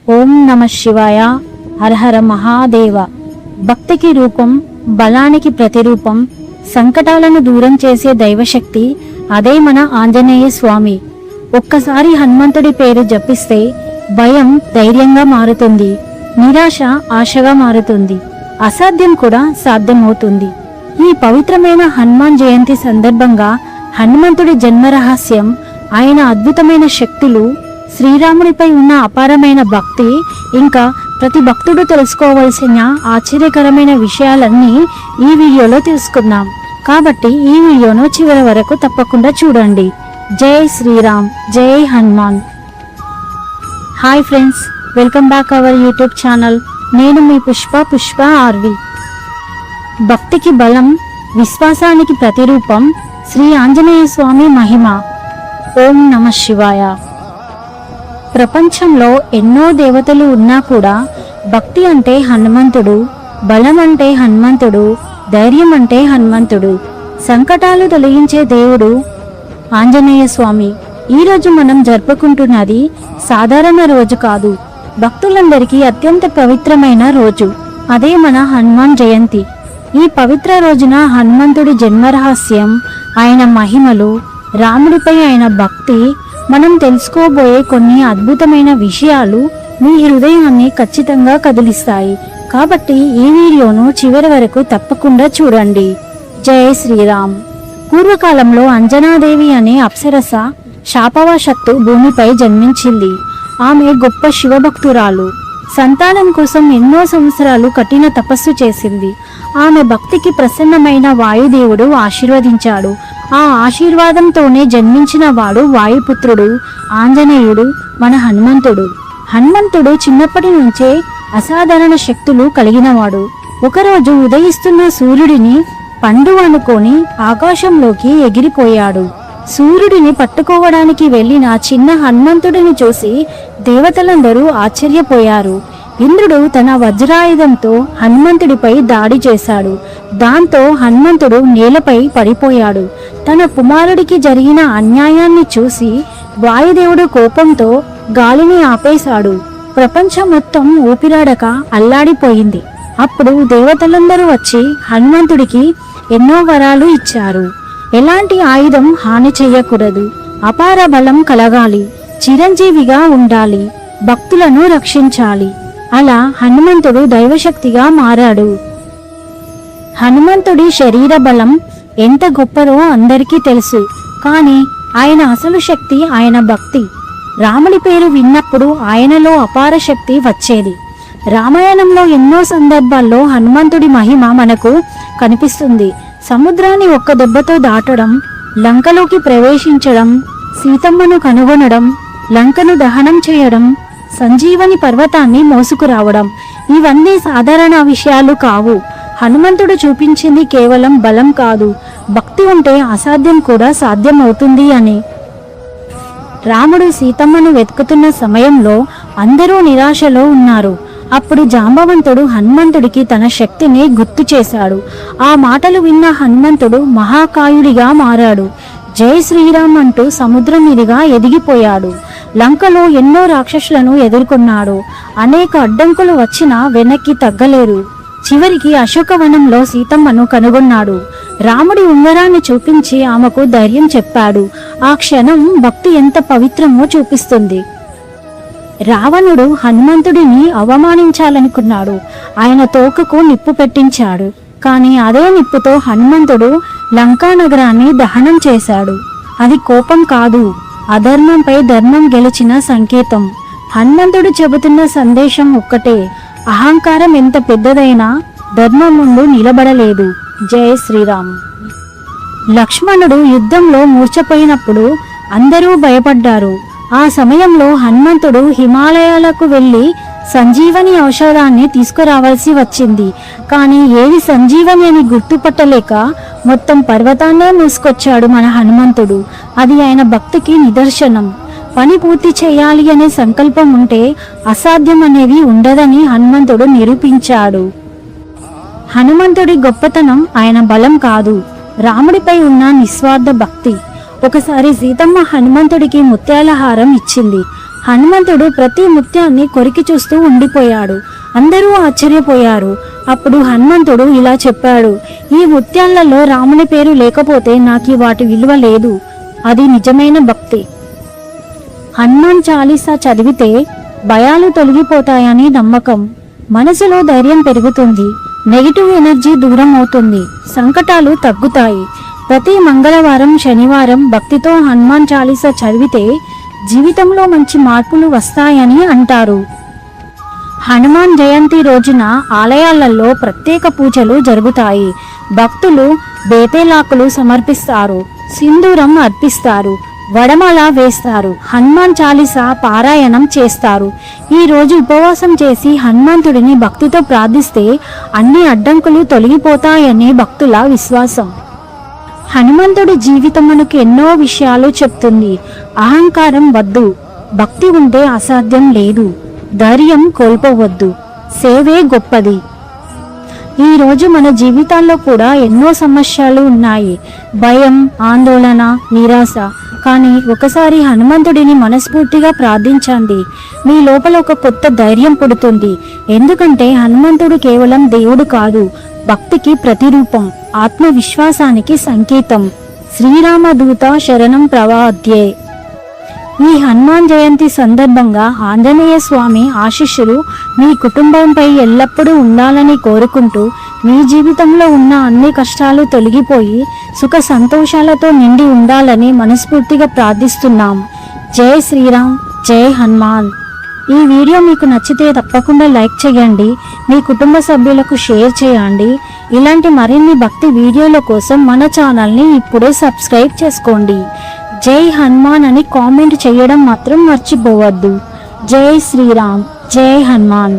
ఓం నమః శివాయ. హర హర మహాదేవ. భక్తికి రూపం, బలానికి ప్రతిరూపం, సంకటాలను దూరం చేసే దైవశక్తి అదే మన ఆంజనేయ స్వామి. ఒక్కసారి హనుమంతుడి పేరు జపిస్తే భయం ధైర్యంగా మారుతుంది, నిరాశ ఆశగా మారుతుంది, అసాధ్యం కూడా సాధ్యమవుతుంది. ఈ పవిత్రమైన హనుమాన్ జయంతి సందర్భంగా హనుమంతుడి జన్మ రహస్యం, ఆయన అద్భుతమైన శక్తులు, శ్రీరాముడిపై ఉన్న అపారమైన భక్తి, ఇంకా ప్రతి భక్తుడు తెలుసుకోవలసిన ఆశ్చర్యకరమైన విషయాలన్నీ ఈ వీడియోలో తెలుసుకుందాం. కాబట్టి ఈ వీడియోను చివరి వరకు తప్పకుండా చూడండి. జై శ్రీరామ్, జై Hanuman. Hi friends, welcome back our YouTube channel. నేను మీ పుష్ప ఆర్వి. భక్తికి బలం, విశ్వాసానికి ప్రతిరూపం శ్రీ ఆంజనేయ స్వామి మహిమ. ఓం నమః శివాయ. ప్రపంచంలో ఎన్నో దేవతలు ఉన్నా కూడా భక్తి అంటే హనుమంతుడు, బలం అంటే హనుమంతుడు, ధైర్యం అంటే హనుమంతుడు, సంకటాలు తొలగించే దేవుడు ఆంజనేయ స్వామి. ఈరోజు మనం జరుపుకుంటున్నది సాధారణ రోజు కాదు, భక్తులందరికీ అత్యంత పవిత్రమైన రోజు. అదే మన హనుమాన్ జయంతి. ఈ పవిత్ర రోజున హనుమంతుడి జన్మరహస్యం, ఆయన మహిమలు, రాముడిపై ఆయన భక్తి, మనం తెలుసుకోబోయే కొన్ని అద్భుతమైన విషయాలు మీ హృదయాన్ని ఖచ్చితంగా కదిలిస్తాయి. కాబట్టి ఈ వీడియోను చివరి వరకు తప్పకుండా చూడండి. జై శ్రీరామ్. పూర్వకాలంలో అంజనాదేవి అనే అప్సరస శాపవశత్తు భూమిపై జన్మించింది. ఆమె గొప్ప శివభక్తురాలు. సంతానం కోసం ఎన్నో సంవత్సరాలు కఠిన తపస్సు చేసింది. ఆమె భక్తికి ప్రసన్నమైన వాయుదేవుడు ఆశీర్వదించాడు. ఆ ఆశీర్వాదంతోనే జన్మించిన వాడు వాయుపుత్రుడు ఆంజనేయుడు, మన హనుమంతుడు. హనుమంతుడు చిన్నప్పటి నుంచే అసాధారణ శక్తులు కలిగినవాడు. ఒకరోజు ఉదయిస్తున్న సూర్యుడిని పండు అనుకొని ఆకాశంలోకి ఎగిరిపోయాడు. సూర్యుడిని పట్టుకోవడానికి వెళ్లిన చిన్న హనుమంతుడిని చూసి దేవతలందరూ ఆశ్చర్యపోయారు. ఇంద్రుడు తన వజ్రాయుధంతో హనుమంతుడిపై దాడి చేశాడు. దాంతో హనుమంతుడు నేలపై పడిపోయాడు. తన కుమారుడికి జరిగిన అన్యాయాన్ని చూసి వాయుదేవుడు కోపంతో గాలిని ఆపేశాడు. ప్రపంచం మొత్తం ఊపిరాడక అల్లాడిపోయింది. అప్పుడు దేవతలందరూ వచ్చి హనుమంతుడికి ఎన్నో వరాలు ఇచ్చారు. ఎలాంటి ఆయుధం హాని చెయ్యకూడదు, అపార బలం కలగాలి, చిరంజీవిగా ఉండాలి, భక్తులను రక్షించాలి. అలా హనుమంతుడు దైవశక్తిగా మారాడు. హనుమంతుడి శరీర బలం ఎంత గొప్పదో అందరికీ తెలుసు. కానీ ఆయన అసలు శక్తి ఆయన భక్తి. రాముడి పేరు విన్నప్పుడు ఆయనలో అపార శక్తి వచ్చేది. రామాయణంలో ఎన్నో సందర్భాల్లో హనుమంతుడి మహిమ మనకు కనిపిస్తుంది. సముద్రాన్ని ఒక్క దెబ్బతో దాటడం, లంకలోకి ప్రవేశించడం, సీతమ్మను కనుగొనడం, లంకను దహనం చేయడం, సంజీవని పర్వతాన్ని మోసుకురావడం, ఇవన్నీ సాధారణ విషయాలు కావు. హనుమంతుడు చూపించింది కేవలం బలం కాదు, భక్తి ఉంటే అసాధ్యం కూడా సాధ్యమవుతుంది అని. రాముడు సీతమ్మను వెతుకుతున్న సమయంలో అందరూ నిరాశలో ఉన్నారు. అప్పుడు జాంబవంతుడు హనుమంతుడికి తన శక్తిని గుర్తు చేశాడు. ఆ మాటలు విన్న హనుమంతుడు మహాకాయుడిగా మారాడు. జై శ్రీరామ్ అంటూ సముద్రం మీదుగా ఎదిగిపోయాడు. లంకలో ఎన్నో రాక్షసులను ఎదుర్కొన్నాడు. అనేక అడ్డంకులు వచ్చినా వెనక్కి తగ్గలేరు. చివరికి అశోకవనంలో సీతమ్మను కనుగొన్నాడు. రాముడి ఉంగరాన్ని చూపించి ఆమెకు ధైర్యం చెప్పాడు. ఆ క్షణం భక్తి ఎంత పవిత్రమో చూపిస్తుంది. రావణుడు హనుమంతుడిని అవమానించాలనుకున్నాడు. ఆయన తోకకు నిప్పు పెట్టించాడు. కానీ అదే నిప్పుతో హనుమంతుడు లంకా నగరాన్ని దహనం చేశాడు. అది కోపం కాదు, అధర్మంపై ధర్మం గెలిచిన సంకేతం. హనుమంతుడు చెబుతున్న సందేశం ఒక్కటే, అహంకారం ఎంత పెద్దదైనా ధర్మం ముందు నిలబడలేదు. జై శ్రీరామ్. లక్ష్మణుడు యుద్ధంలో మూర్ఛపోయినప్పుడు అందరూ భయపడ్డారు. ఆ సమయంలో హనుమంతుడు హిమాలయాలకు వెళ్లి సంజీవని ఔషధాన్ని తీసుకురావాల్సి వచ్చింది. కానీ ఏది సంజీవని అని గుర్తుపట్టలేక మొత్తం పర్వతాన్నే మూసుకొచ్చాడు మన హనుమంతుడు. అది ఆయన భక్తికి నిదర్శనం. పని పూర్తి చేయాలి అనే సంకల్పం ఉంటే అసాధ్యం అనేవి ఉండదని హనుమంతుడు నిరూపించాడు. హనుమంతుడి గొప్పతనం ఆయన బలం కాదు, రాముడిపై ఉన్న నిస్వార్థ భక్తి. ఒకసారి సీతమ్మ హనుమంతుడికి ముత్యాల హారం ఇచ్చింది. హనుమంతుడు ప్రతి ముత్యాన్ని కొరికి చూస్తూ ఉండిపోయాడు. అందరూ ఆశ్చర్యపోయారు. అప్పుడు హనుమంతుడు ఇలా చెప్పాడు, ఈ ముత్యాలలో రాముని పేరు లేకపోతే నాకు వాటి విలువ లేదు. అది నిజమైన భక్తి. హనుమాన్ చాలీసా చదివితే భయాలు తొలగిపోతాయని నమ్మకం. మనసులో ధైర్యం పెరుగుతుంది. నెగిటివ్ ఎనర్జీ దూరం అవుతుంది. సంకటాలు తగ్గుతాయి. ప్రతి మంగళవారం, శనివారం భక్తితో హనుమాన్ చాలీసా చదివితే జీవితంలో మంచి మార్పులు వస్తాయని అంటారు. హనుమాన్ జయంతి రోజున ఆలయాలలో ప్రత్యేక పూజలు జరుగుతాయి. భక్తులు బేతేలాకులు సమర్పిస్తారు, సింధూరం అర్పిస్తారు, వడమాల వేస్తారు, హనుమాన్ చాలీసా పారాయణం చేస్తారు. ఈ రోజు ఉపవాసం చేసి హనుమంతుడిని భక్తితో ప్రార్థిస్తే అన్ని అడ్డంకులు తొలగిపోతాయని భక్తుల విశ్వాసం. హనుమంతుడి జీవితం మనకు ఎన్నో విషయాలు చెప్తుంది. అహంకారం వద్దు, భక్తి ఉంటే అసాధ్యం లేదు, ధైర్యం కోల్పోవద్దు, సేవే గొప్పది. ఈ రోజు మన జీవితాల్లో కూడా ఎన్నో సమస్యలు ఉన్నాయి. భయం, ఆందోళన, నిరాశ. కానీ ఒకసారి హనుమంతుడిని మనస్ఫూర్తిగా ప్రార్థించండి. మీ లోపల ఒక కొత్త ధైర్యం పుడుతుంది. ఎందుకంటే హనుమంతుడు కేవలం దేవుడు కాదు, భక్తికి ప్రతిరూపం, ఆత్మవిశ్వాసానికి సంకేతం. శ్రీరామదూత శరణం ప్రవాద్యే. ఈ హనుమాన్ జయంతి సందర్భంగా ఆంజనేయ స్వామి ఆశీస్సులు మీ కుటుంబంపై ఎల్లప్పుడూ ఉండాలని కోరుకుంటూ మీ జీవితంలో ఉన్న అన్ని కష్టాలు తొలగిపోయి సుఖ సంతోషాలతో నిండి ఉండాలని మనస్ఫూర్తిగా ప్రార్థిస్తున్నాం. జై శ్రీరామ్, జై హనుమాన్. ఈ వీడియో మీకు నచ్చితే తప్పకుండా లైక్ చేయండి, మీ కుటుంబ సభ్యులకు షేర్ చేయండి. ఇలాంటి మరిన్ని భక్తి వీడియోల కోసం మన ఛానల్ని ఇప్పుడే సబ్స్క్రైబ్ చేసుకోండి. జై హనుమాన్ అని కామెంట్ చేయడం మాత్రం మర్చిపోవద్దు. జై శ్రీరామ్, జై హనుమాన్.